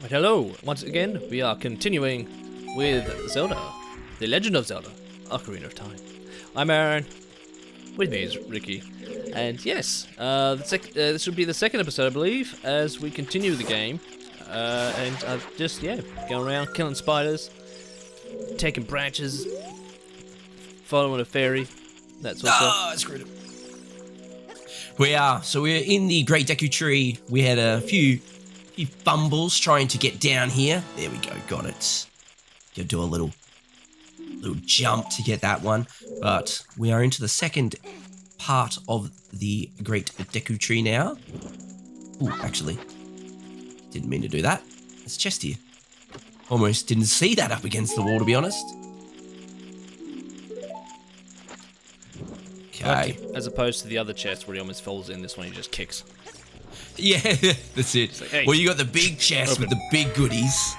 Right, hello, once again, we are continuing with Zelda, The Legend of Zelda, Ocarina of Time. I'm Aaron, with me is Ricky, and yes, this will be the second episode, I believe, as we continue the game, and just, going around killing spiders, taking branches, following a fairy, that sort of stuff. I screwed it. We're in the Great Deku Tree. We had a few fumbles trying to get down here. There we go, got it. Gotta do a little jump to get that one. But we are into the second part of the Great Deku Tree now. Ooh, actually, didn't mean to do that. There's a chest here. Almost didn't see that up against the wall, to be honest. Okay. As opposed to the other chest where he almost falls in, this one he just kicks. Yeah, that's it. Like, hey, well, you got the big chest with the big goodies,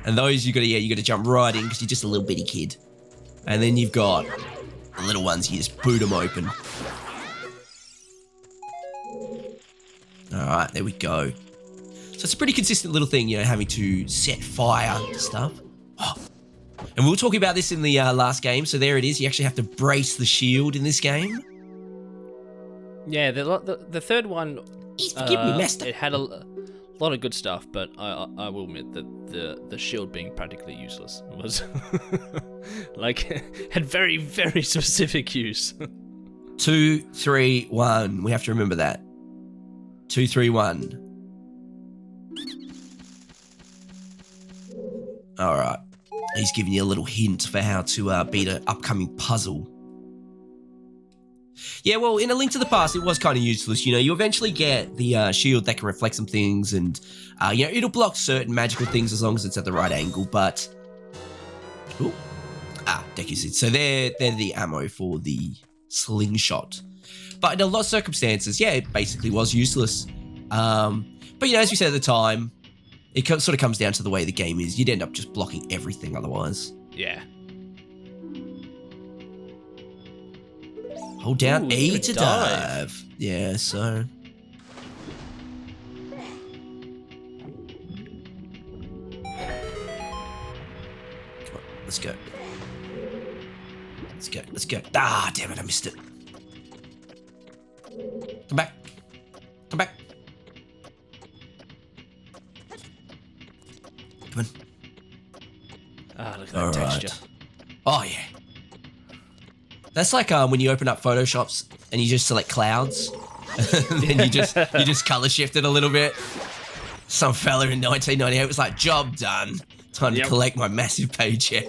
and those you gotta jump right in because you're just a little bitty kid. And then you've got the little ones, you just boot them open. All right, there we go. So it's a pretty consistent little thing, having to set fire to stuff. Oh. And we were talking about this in the last game, so there it is. You actually have to brace the shield in this game. Yeah, the third one. He's forgiven me, Master. It had a lot of good stuff, but I will admit that the shield being practically useless was had very, very specific use. 2, 3, 1. We have to remember that. 2, 3, 1. All right. He's giving you a little hint for how to beat an upcoming puzzle. Yeah, well, in A Link to the Past, it was kind of useless. You eventually get the shield that can reflect some things, and it'll block certain magical things as long as it's at the right angle. But Deku Seeds. So they're the ammo for the slingshot. But in a lot of circumstances, it basically was useless. But as we said at the time, it sort of comes down to the way the game is. You'd end up just blocking everything otherwise. Yeah. Hold down A to dive. Yeah, so. Come on, let's go. Let's go. Ah, damn it, I missed it. Come back. Come on. Ah, look at that texture. Oh, yeah. That's like when you open up Photoshops and you just select clouds, and then you just color shift it a little bit. Some fella in 1998 was like, "Job done. Time to collect my massive paycheck."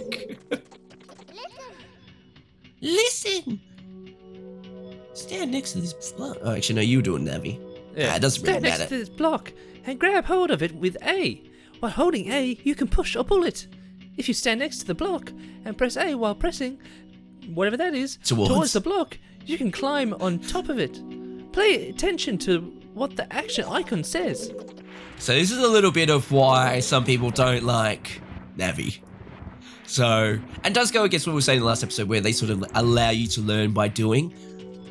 Listen. Stand next to this block. Oh, actually, no, you were doing Navi. Yeah, it doesn't really matter. Stand next to this block and grab hold of it with A. While holding A, you can push or pull it. If you stand next to the block and press A while pressing whatever that is, towards the block, you can climb on top of it. Pay attention to what the action icon says. So this is a little bit of why some people don't like Navi. So, and does go against what we were saying in the last episode where they sort of allow you to learn by doing.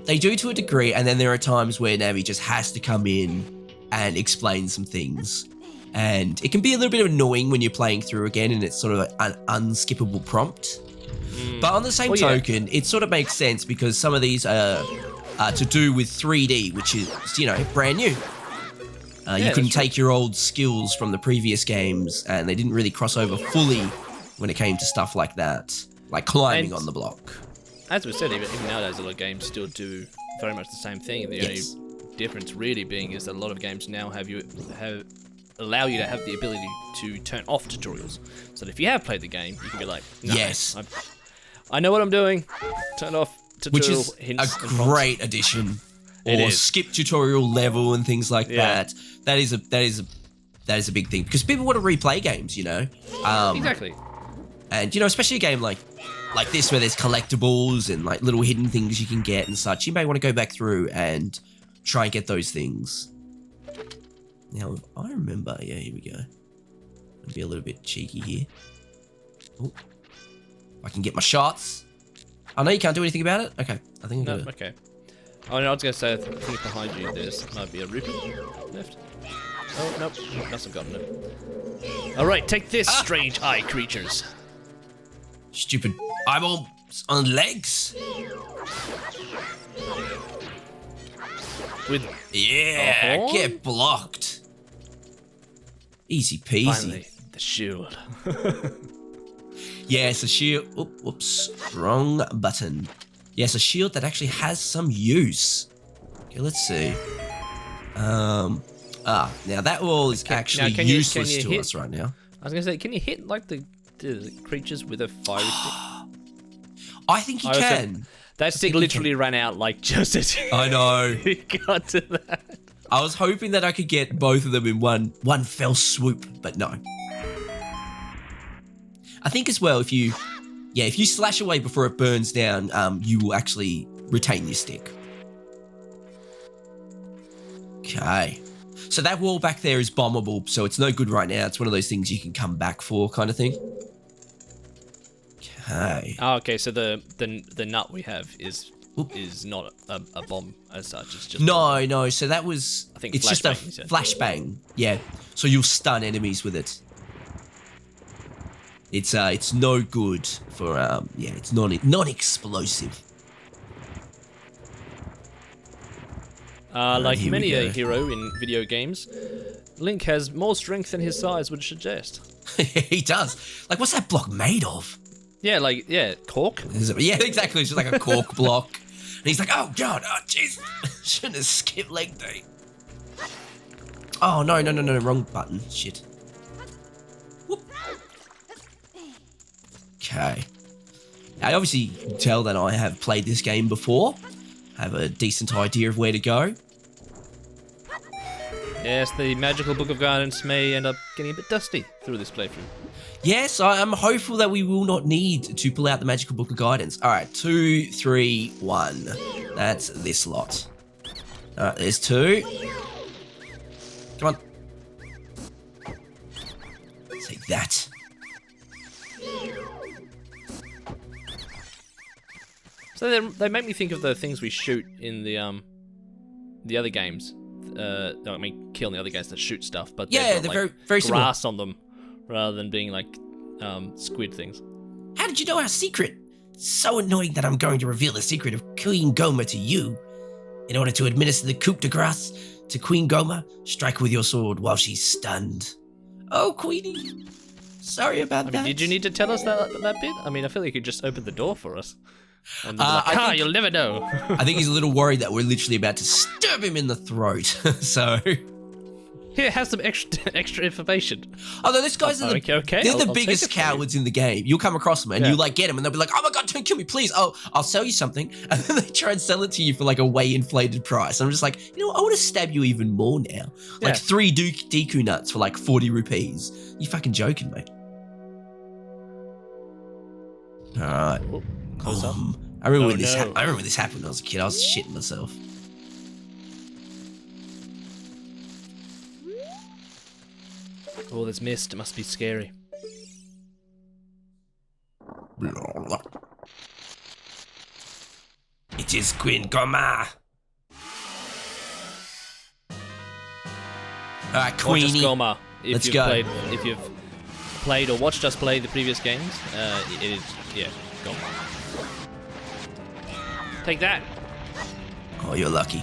They do to a degree, and then there are times where Navi just has to come in and explain some things. And it can be a little bit annoying when you're playing through again and it's sort of an unskippable prompt. But on the same token, it sort of makes sense because some of these are to do with 3D, which is, brand new. You couldn't take your old skills from the previous games, and they didn't really cross over fully when it came to stuff like that, like climbing on the block. As we said, even nowadays, a lot of games still do very much the same thing. The only difference really being is that a lot of games now allow you to have the ability to turn off tutorials. So that if you have played the game, you can be like, no, yes, I know what I'm doing. Turn off tutorial hints. Which is hints a great addition. Or skip tutorial level and things like that. That is a big thing because people want to replay games, Exactly. And especially a game like this where there's collectibles and like little hidden things you can get and such. You may want to go back through and try and get those things. Now, if I remember, here we go. I'll be a little bit cheeky here. Oh, I can get my shots. I know you can't do anything about it. Okay, I think I'm good. Okay. Oh, no, I was going to say, I think behind you there might be a rupee left. Oh, nope. Must have gotten it. All right, take this, strange eye creatures. Stupid eyeballs on legs. With Yeah, get blocked. Easy peasy. finally the shield. Yes, a shield. Whoops, wrong button. Yes, a shield that actually has some use. Okay, let's see. Now that wall is actually useless to us right now. I was gonna say, can you hit like the creatures with a fire stick? I think you can. That stick literally ran out like just as I know. we got to that. I was hoping that I could get both of them in one fell swoop, but no. I think as well, if you slash away before it burns down, you will actually retain your stick. Okay. So that wall back there is bombable, so it's no good right now. It's one of those things you can come back for kind of thing. Okay. Oh, okay, so the nut we have is not a bomb as such. It's just no. So that was I think it's just a flashbang. Yeah. So you'll stun enemies with it. It's no good for it's non-explosive. Like many a hero in video games, Link has more strength than his size would suggest. He does. Like, what's that block made of? Yeah, cork. Yeah, exactly. It's just like a cork block. And he's like, oh god, oh jeez, shouldn't have skipped leg day. Oh no, wrong button. Shit. Whoop. Okay. I obviously can tell that I have played this game before. I have a decent idea of where to go. Yes, the magical book of guidance may end up getting a bit dusty through this playthrough. Yes, I am hopeful that we will not need to pull out the magical book of guidance. All right, 2, 3, 1. That's this lot. All right, there's 2. Come on. Take that. So they make me think of the things we shoot in the other games. I mean, kill the other guys that shoot stuff, but yeah, they're very, very similar. Grass on them rather than being like squid things. How did you know our secret? It's so annoying that I'm going to reveal the secret of Queen Goma to you. In order to administer the coup de grace to Queen Goma, strike her with your sword while she's stunned. Oh, Queenie. Sorry about that. Did you need to tell us that bit? I mean, I feel like you could just open the door for us. And like, you'll never know. I think he's a little worried that we're literally about to stab him in the throat. So here, have some extra information. Although these guys are the biggest cowards in the game. You'll come across them and you like get them and they'll be like, oh my god, don't kill me, please. Oh, I'll sell you something. And then they try and sell it to you for like a way inflated price. I'm just like, I want to stab you even more now. Like 3 Deku nuts for like 40 rupees. You fucking joking, mate. All right. I remember when this happened. I remember this happened when I was a kid. I was shitting myself. Oh, there's mist. It must be scary. It is Queen Goma. Alright, Queenie. Goma. Let's go. If you've played or watched us play the previous games, it is Goma. Take that. Oh, you're lucky.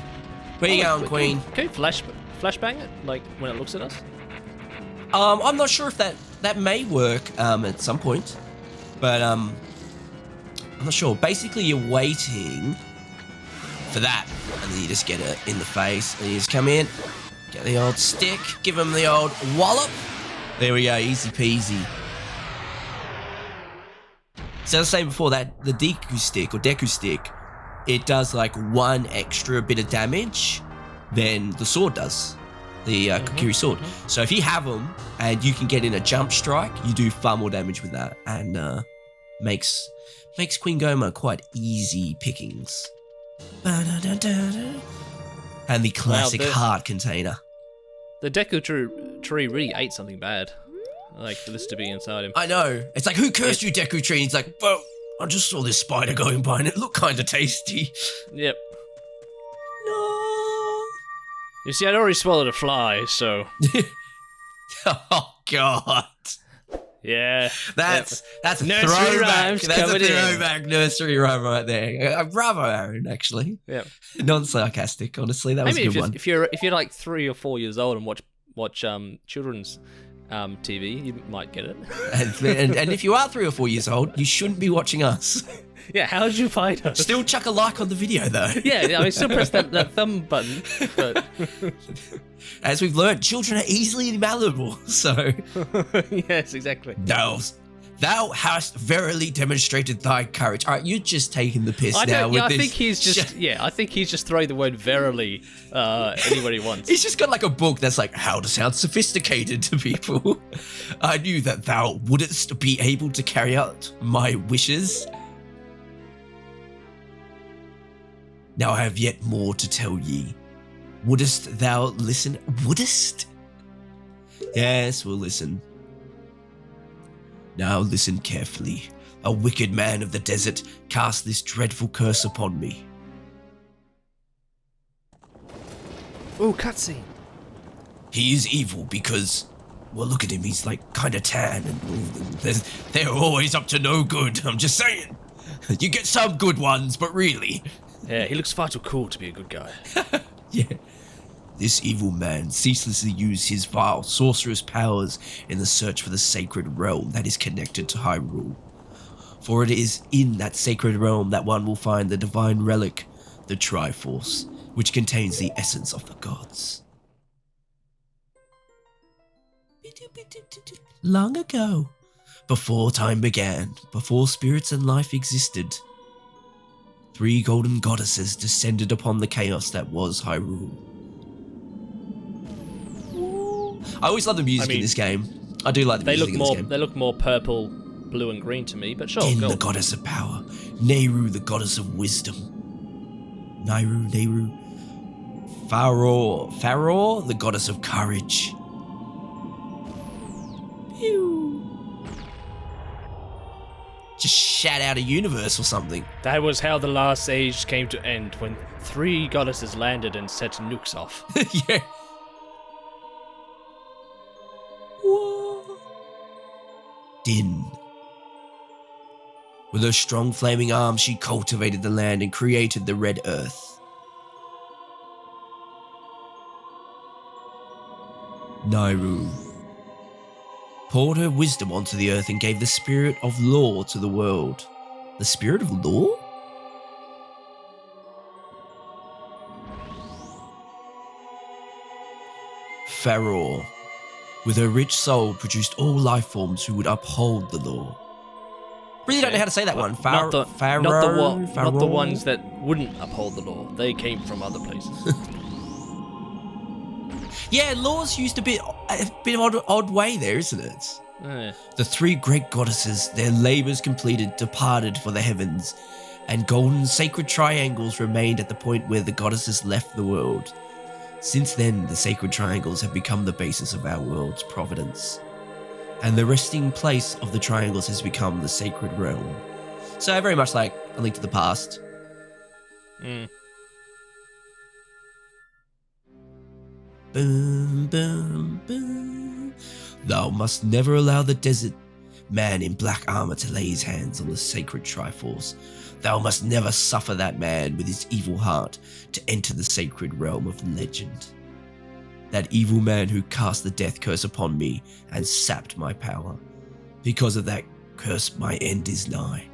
Where you going, Queen? Can you flashbang it, like, when it looks at us? I'm not sure if that may work at some point, but I'm not sure. Basically, you're waiting for that, and then you just get it in the face, and you just come in, get the old stick, give him the old wallop. There we go, easy peasy. So I was saying before that the Deku stick, it does like 1 extra bit of damage than the sword does, the Kokiri sword. So if you have them and you can get in a jump strike, you do far more damage with that, and makes Queen Goma quite easy pickings. And the classic heart container. The Deku Tree really ate something bad, like for this to be inside him. I know. It's like, who cursed you, Deku Tree? And he's like, well, I just saw this spider going by and it looked kind of tasty. Yep. No. You see, I'd already swallowed a fly, so... Oh, God. Yeah. That's a Nursery throwback. rhymes That's a coming in. throwback nursery rhyme right there. Bravo, Aaron, actually. Yeah. Non-sarcastic, honestly. That was a good one. If you're like 3 or 4 years old and watch children's TV, you might get it. And if you are 3 or 4 years old, you shouldn't be watching us. Yeah, how did you find us? Still chuck a like on the video, though. Yeah, I mean, still press that thumb button. But as we've learned, children are easily malleable, so... yes, exactly. Thou hast verily demonstrated thy courage. All right, you're just taking the piss now with this. I think he's just throwing the word verily anywhere he wants. He's just got like a book that's like how to sound sophisticated to people. I knew that thou wouldst be able to carry out my wishes. Now I have yet more to tell ye. Wouldst thou listen? Wouldst? Yes, we'll listen. Now listen carefully. A wicked man of the desert cast this dreadful curse upon me. Oh, cutscene. He is evil because, well, look at him. He's like kind of tan, and they're always up to no good. I'm just saying. You get some good ones, but really. Yeah, he looks far too cool to be a good guy. Yeah. This evil man ceaselessly used his vile, sorcerous powers in the search for the sacred realm that is connected to Hyrule. For it is in that sacred realm that one will find the divine relic, the Triforce, which contains the essence of the gods. Long ago, before time began, before spirits and life existed, 3 golden goddesses descended upon the chaos that was Hyrule. I always love the music in this game. I do like the music in this game. They look more purple, blue, and green to me, but sure. Din, the goddess of power. Nehru, the goddess of wisdom. Nehru. Faror, the goddess of courage. Pew. Just shout out a universe or something. That was how the last age came to end, when 3 goddesses landed and set nukes off. Yeah. Din. With her strong flaming arms, she cultivated the land and created the red earth. Nairu poured her wisdom onto the earth and gave the spirit of law to the world. The spirit of law? Faror, with her rich soul, produced all life forms who would uphold the law. Really don't know how to say that one. Not the ones that wouldn't uphold the law. They came from other places. Yeah, law's used a bit of odd way there, isn't it? Yeah. The 3 great goddesses, their labours completed, departed for the heavens, and golden sacred triangles remained at the point where the goddesses left the world. Since then, the sacred triangles have become the basis of our world's providence, and the resting place of the triangles has become the sacred realm. So very much like A Link to the Past. Boom, boom, boom. Thou must never allow the desert man in black armor to lay his hands on the sacred Triforce. Thou must never suffer that man with his evil heart to enter the sacred realm of legend. That evil man who cast the death curse upon me and sapped my power. Because of that curse, my end is nigh.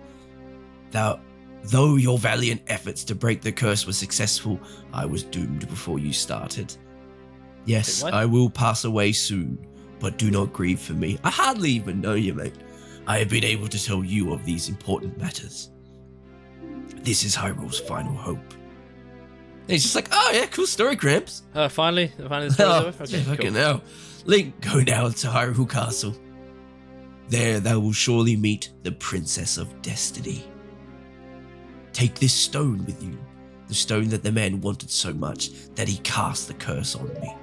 Though your valiant efforts to break the curse were successful, I was doomed before you started. Yes, I will pass away soon, but do not grieve for me. I hardly even know you, mate. I have been able to tell you of these important matters. This is Hyrule's final hope. And he's just like, oh yeah, cool story, Gramps. Finally the story's over? Okay, fucking cool. hell. Link, go now to Hyrule Castle. There thou will surely meet the Princess of Destiny. Take this stone with you, the stone that the man wanted so much that he cast the curse on me.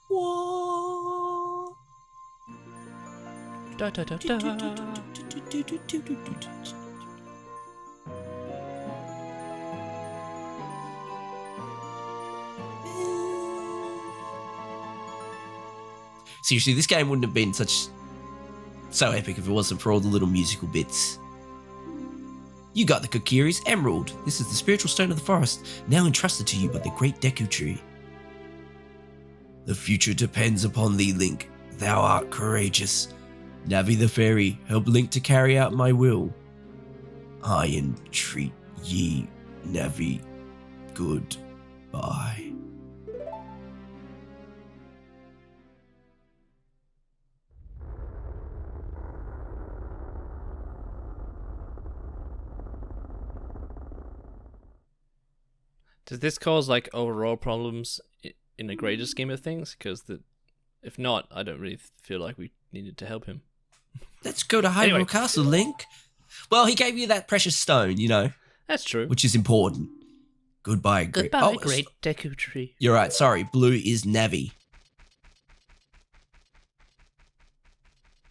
Whoa. Da, da, da, da. Seriously, this game wouldn't have been so epic if it wasn't for all the little musical bits. You got the Kokiri's Emerald. This is the spiritual stone of the forest, now entrusted to you by the Great Deku Tree. The future depends upon thee, Link. Thou art courageous. Navi the fairy, help Link to carry out my will. I entreat ye, Navi. Goodbye. Does this cause like overall problems in the greater scheme of things? Because if not, I don't really feel like we needed to help him. Let's go to Hyrule Anyway. Castle, Link. Well, he gave you that precious stone, That's true. which is important. Goodbye, Goodbye, Great Deku Tree. You're right, sorry. Blue is Navi.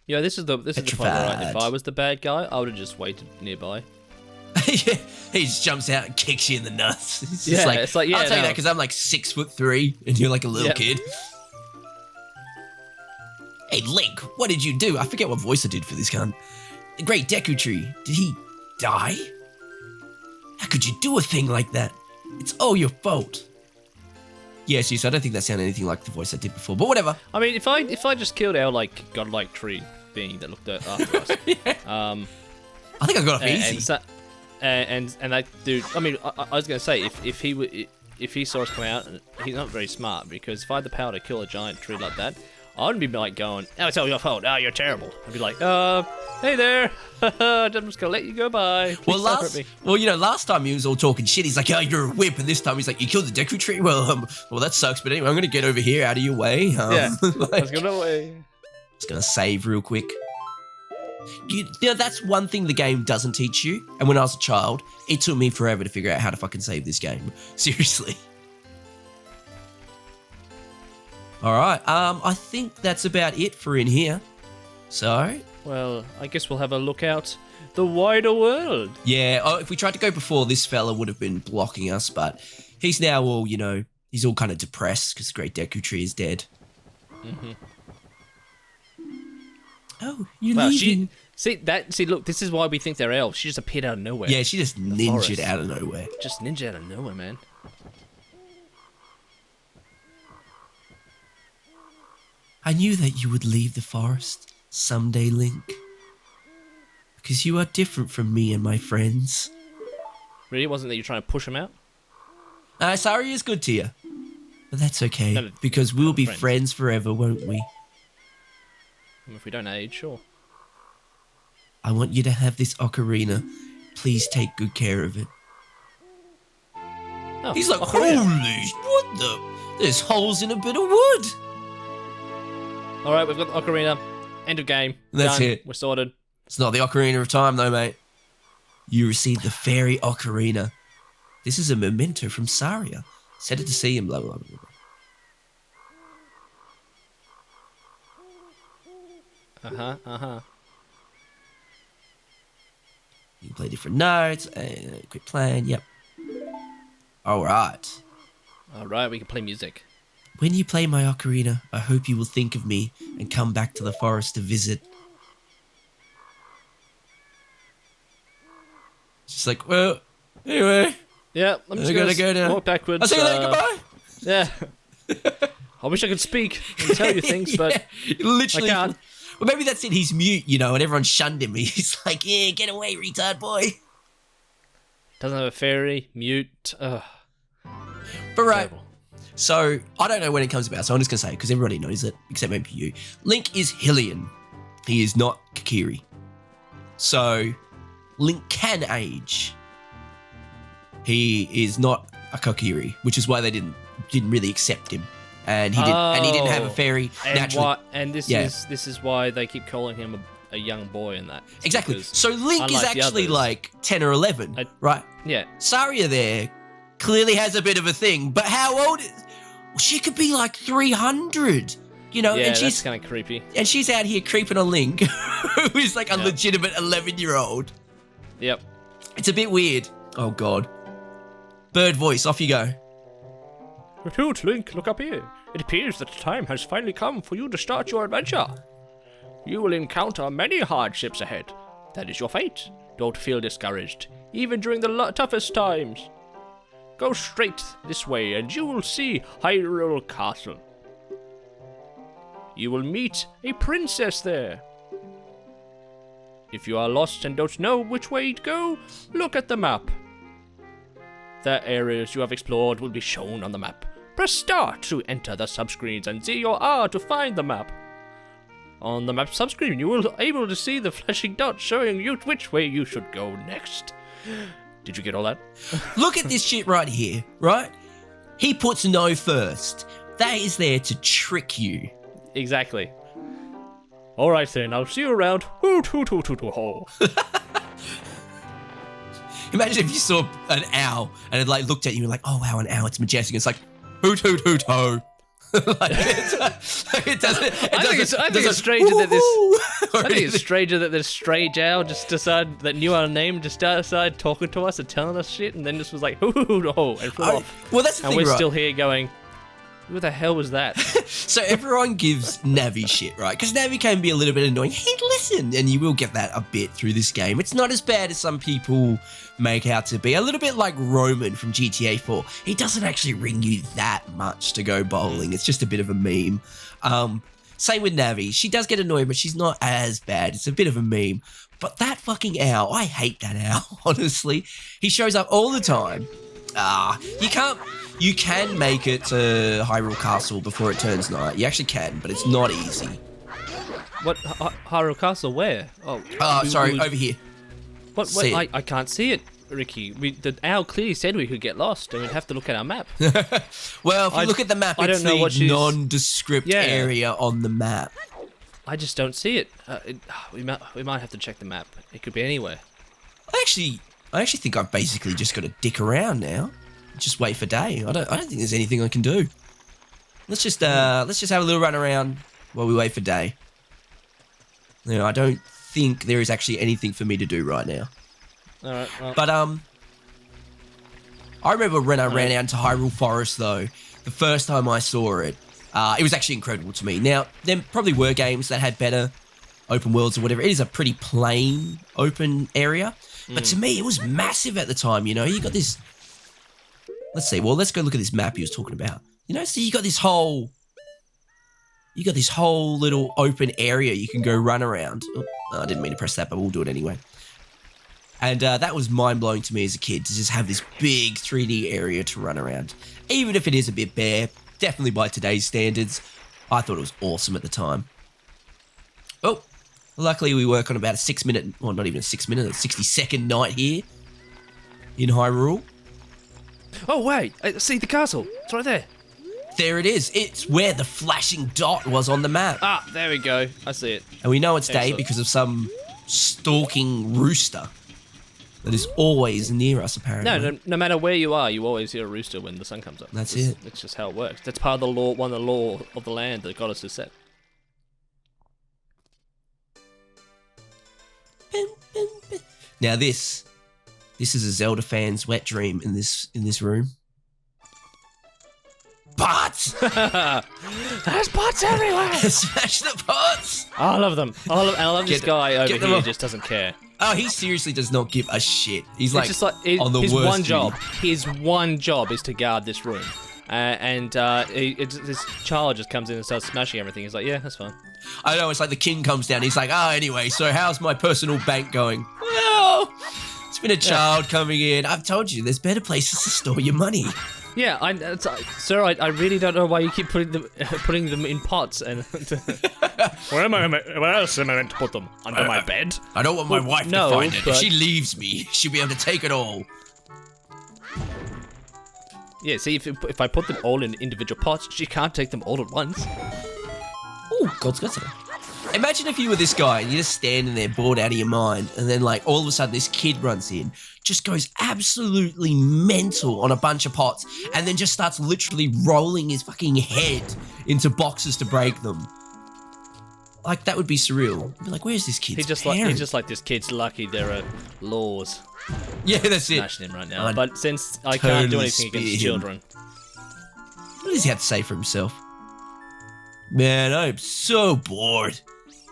Yeah, this is the part where if I was the bad guy, I would have just waited nearby. Yeah, he just jumps out and kicks you in the nuts. It's Yeah, just like, it's like, yeah, I'll tell you no. that because I'm like 6'3" and you're like a little Yep. kid. Hey, Link, what did you do? I forget what voice I did for this gun. The Great Deku Tree, did he die? How could you do a thing like that? It's all your fault. Yes, I don't think that sounded anything like the voice I did before, but whatever. I mean, if I just killed our like godlike tree being that looked after us, I think I got off and easy. that dude. I mean, I was gonna say if he saw us come out, and he's not very smart because if I had the power to kill a giant tree like that, I wouldn't be like going, "Oh, it's all your fault. Oh, you're terrible." I'd be like, hey there, I'm just gonna let you go by. Please don't hurt me." Last time he was all talking shit. He's like, "Oh, you're a whip," and this time he's like, "You killed the Deku Tree." Well, that sucks. But anyway, I'm gonna get over here, out of your way. Yeah, let's like, go away. Just gonna save real quick. That's one thing the game doesn't teach you. And when I was a child, it took me forever to figure out how to fucking save this game. Seriously. All right. I think that's about it for in here. So. Well, I guess we'll have a look out the wider world. Yeah. Oh, if we tried to go before, this fella would have been blocking us. But he's now all, he's all kind of depressed because Great Deku Tree is dead. Mm-hmm. Oh, you're Wow, leaving. Look, this is why we think they're elves. She just appeared out of nowhere. Yeah, she just ninja'd forest. out of nowhere. Just ninja out of nowhere, man. I knew that you would leave the forest someday, Link. Because you are different from me and my friends. Really? Wasn't that you trying to push him out? Saria is good to you. But that's okay, No, because we'll be friends. friends forever, won't we? If we don't age, sure. I want you to have this ocarina. Please take good care of it. Oh, He's like, Ocarina. holy, what the? There's holes in a bit of wood. All right, we've got the ocarina. End of game. That's Done. it. We're sorted. It's not the Ocarina of Time, though, mate. You received the fairy ocarina. This is a memento from Saria. Set it to sea and blah, blah, blah, blah. Uh-huh. You can play different notes. Quit playing. Yep. All right. All right, we can play music. When you play my ocarina, I hope you will think of me and come back to the forest to visit. Just like, well, anyway. Yeah, I'm just I going gotta go to now. walk backwards. I'll see you later. Goodbye. Yeah. I wish I could speak and tell you things, but Yeah, literally. I can't. Well, maybe that's it. He's mute, and everyone shunned him. He's like, yeah, get away, retard boy. Doesn't have a fairy, mute. Ugh. But right. Terrible. So, I don't know when it comes about, so I'm just going to say, because everybody knows it, except maybe you. Link is Hylian. He is not Kokiri. So, Link can age. He is not a Kokiri, which is why they didn't really accept him. And he didn't have a fairy And naturally. this Yeah. is why they keep calling him a young boy in that. It's Exactly. because, So Link is unlike the actually others- like 10 or 11, right? Yeah. Saria there clearly has a bit of a thing, but how old is... She could be like 300, Yeah, and that's she's kind of creepy. out here creeping on Link, who is like a Yeah. legitimate 11-year-old. Yep. It's a bit weird. Oh, God. Bird voice, off you go. Repute, Link, look up here. It appears that the time has finally come for you to start your adventure. You will encounter many hardships ahead. That is your fate. Don't feel discouraged, even during the toughest times. Go straight this way and you will see Hyrule Castle. You will meet a princess there. If you are lost and don't know which way to go, look at the map. The areas you have explored will be shown on the map. Press start to enter the subscreens and Z or R to find the map. On the map subscreen, you will be able to see the flashing dot showing you which way you should go next. Did you get all that? Look at this shit right here, right? He puts no first. That is there to trick you. Exactly. Alright then, I'll see you around. Hoot hoot hoot hoot hoot ho. Imagine if you saw an owl and it like looked at you and like, oh wow, an owl, it's majestic. It's like, hoot hoot hoot ho. Like, it doesn't. I think it's stranger that this strange owl just decided that knew our name, just started talking to us and telling us shit, and then just was like, hoo hoo hoo ho, and flew off. Well, that's the thing, and we're right? still here going, who the hell was that? So everyone gives Navi shit, right? Because Navi can be a little bit annoying. Hey, listen, and you will get that a bit through this game. It's not as bad as some people make out to be. A little bit like Roman from GTA 4. He doesn't actually ring you that much to go bowling. It's just a bit of a meme. Same with Navi. She does get annoying, but she's not as bad. It's a bit of a meme. But that fucking owl, I hate that owl, honestly. He shows up all the time. You can make it to Hyrule Castle before it turns night. You actually can, but it's not easy. What? Hyrule Castle? Where? Sorry, over here. What? I can't see it, Ricky. The owl clearly said we could get lost, and we'd have to look at our map. Well, if you look at the map, it's the nondescript area on the map. I just don't see it. We might have to check the map. It could be anywhere. I actually think I've basically just got to dick around now. Just wait for day. I don't think there's anything I can do. Let's just have a little run around while we wait for day. I don't think there is actually anything for me to do right now. All right. Well. But I remember when I ran out into Hyrule Forest though. The first time I saw it, it was actually incredible to me. Now there probably were games that had better open worlds or whatever. It is a pretty plain open area, but to me it was massive at the time. You got this. Let's see. Well, let's go look at this map he was talking about. So you got this whole little open area you can go run around. Oh, I didn't mean to press that, but we'll do it anyway. And that was mind-blowing to me as a kid, to just have this big 3D area to run around. Even if it is a bit bare, definitely by today's standards, I thought it was awesome at the time. Oh, luckily we work on about a 6-minute, well, not even a 6-minute, a 60-second night here in Hyrule. Oh, wait. See the castle. It's right there. There it is. It's where the flashing dot was on the map. Ah, there we go. I see it. And we know it's day because of some stalking rooster that is always near us, apparently. No matter where you are, you always hear a rooster when the sun comes up. That's it. It's just how it works. That's part of the law, one of the law of the land that Goddess has set. Now this is a Zelda fan's wet dream in this room. Pots! There's pots everywhere! Smash the pots! I love them. I love this guy over here just doesn't care. Oh, he seriously does not give a shit. He's on the his worst one job. His one job is to guard this room. This child just comes in and starts smashing everything. He's like, yeah, that's fine. I know, it's like the king comes down. He's like, anyway, so how's my personal bank going? Well, it's been a child coming in. I've told you, there's better places to store your money. Yeah, sir, I really don't know why you keep putting them in pots. And where else am I meant to put them? Under my bed? I don't want my wife to find it. If she leaves me, she'll be able to take it all. Yeah, see, if I put them all in individual pots, she can't take them all at once. Oh, God's got some. Imagine if you were this guy and you're just standing there bored out of your mind, and then like all of a sudden this kid runs in, just goes absolutely mental on a bunch of pots, and then just starts literally rolling his fucking head into boxes to break them. Like, that would be surreal. I'd be like, where's this kid's parent? He's just like, this kid's lucky there are laws. Yeah, that's it. Smashing him right now. But since I can't do anything against children. What does he have to say for himself? Man, I'm so bored.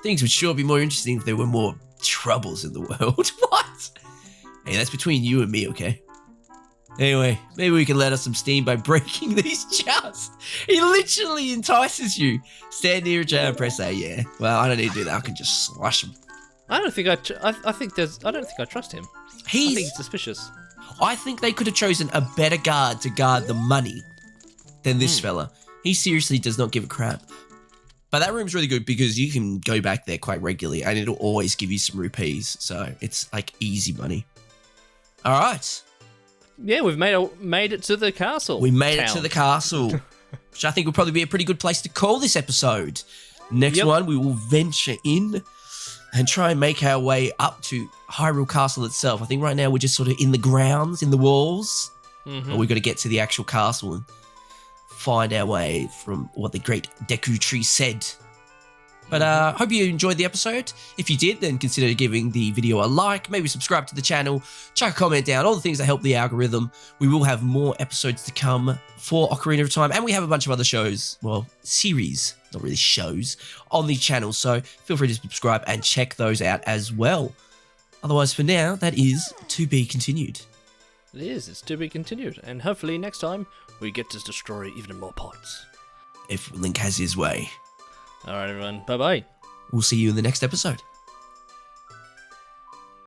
Things would sure be more interesting if there were more troubles in the world. What? Hey, that's between you and me, okay? Anyway, maybe we can let off some steam by breaking these jars. He literally entices you. Stand near a jar and press A, yeah. Well, I don't need to do that. I can just slash him. I don't think I don't think I trust him. I think he's suspicious. I think they could have chosen a better guard to guard the money than this fella. He seriously does not give a crap. But that room's really good because you can go back there quite regularly and it'll always give you some rupees. So it's like easy money. All right. Yeah, we've made it to the castle. We made it to the castle, which I think will probably be a pretty good place to call this episode. Next one, we will venture in and try and make our way up to Hyrule Castle itself. I think right now we're just sort of in the grounds, in the walls. But we've got to get to the actual castle and find our way from what the Great Deku Tree said. But hope you enjoyed the episode. If you did, then consider giving the video a like, maybe subscribe to the channel, chuck a comment down, all the things that help the algorithm. We will have more episodes to come for Ocarina of Time, and we have a bunch of other shows, well, series, not really shows, on the channel. So feel free to subscribe and check those out as well. Otherwise, for now, that is to be continued. It is. It's to be continued. And hopefully next time we get to destroy even more pots. If Link has his way. All right, everyone. Bye-bye. We'll see you in the next episode.